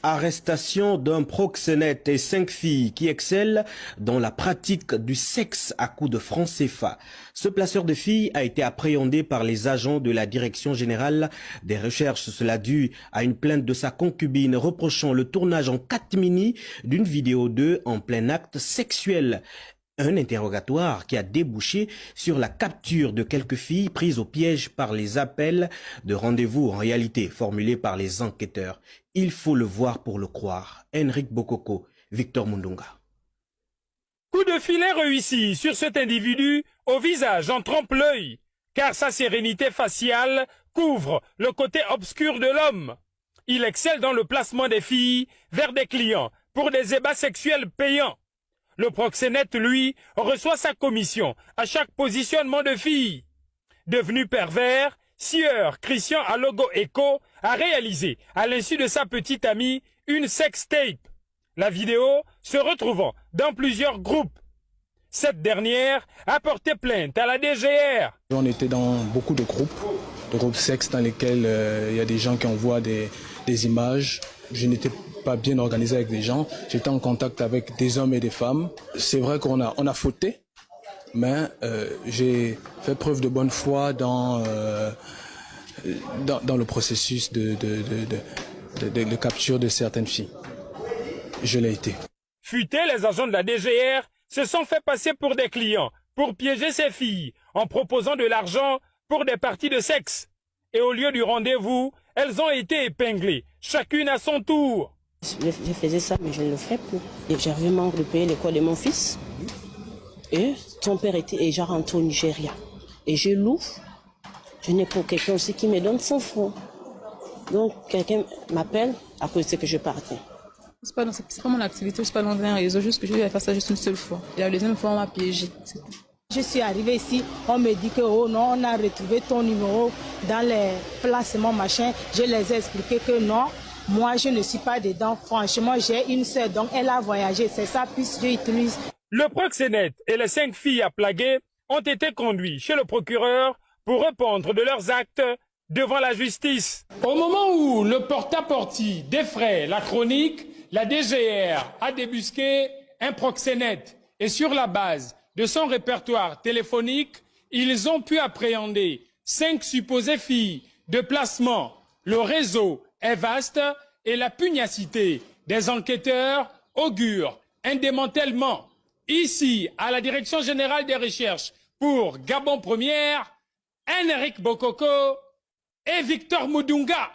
Arrestation d'un proxénète et 5 filles qui excellent dans la pratique du sexe à coups de francs CFA. Ce placeur de filles a été appréhendé par les agents de la Direction générale des recherches. Cela dû à une plainte de sa concubine reprochant le tournage en catimini d'une vidéo d'eux en plein acte sexuel. Un interrogatoire qui a débouché sur la capture de quelques filles prises au piège par les appels de rendez-vous en réalité formulés par les enquêteurs. Il faut le voir pour le croire. Henrik Bokoko, Victor Mundunga. Coup de filet réussi sur cet individu au visage en trompe-l'œil, car sa sérénité faciale couvre le côté obscur de l'homme. Il excelle dans le placement des filles vers des clients pour des ébats sexuels payants. Le proxénète, lui, reçoit sa commission à chaque positionnement de fille. Devenu pervers, Sieur Christian Alogo Eco a réalisé, à l'insu de sa petite amie, une sextape. La vidéo se retrouvant dans plusieurs groupes. Cette dernière a porté plainte à la DGR. On était dans beaucoup de groupes sexe dans lesquels il y a des gens qui envoient des images. Je n'étais pas bien organisé avec des gens. J'étais en contact avec des hommes et des femmes. C'est vrai qu'on a fauté, mais j'ai fait preuve de bonne foi dans le processus de capture de certaines filles. Je l'ai été. Futés, les agents de la DGR se sont fait passer pour des clients pour piéger ces filles en proposant de l'argent pour des parties de sexe. Et au lieu du rendez-vous, elles ont été épinglées, chacune à son tour. Je faisais ça, mais je ne le ferai plus. J'avais manque de payer l'école de mon fils. Et son père était déjà rentré au Nigeria. Et je loue. Je n'ai pas quelqu'un aussi qui me donne 100 francs. Donc quelqu'un m'appelle à cause de que je partais. C'est pas mon activité, c'est pas dans un réseau, juste que je vais faire ça juste une seule fois. Et la deuxième fois, on m'a piégé. Je suis arrivée ici, on me dit que oh non, on a retrouvé ton numéro dans les placements machin. Je les ai expliqué que non, moi je ne suis pas dedans. Franchement, j'ai une sœur, donc elle a voyagé. C'est ça, puis j'utilise. Le proxénète et les 5 filles à plaguer ont été conduits chez le procureur pour répondre de leurs actes devant la justice. Au moment où le porte-à-porte défraie la chronique, la DGR a débusqué un proxénète et sur la base de son répertoire téléphonique, ils ont pu appréhender 5 supposées filles de placement. Le réseau est vaste et la pugnacité des enquêteurs augure un démantèlement. Ici, à la Direction générale des recherches pour Gabon Première, Henrik Bokoko et Victor Mundunga.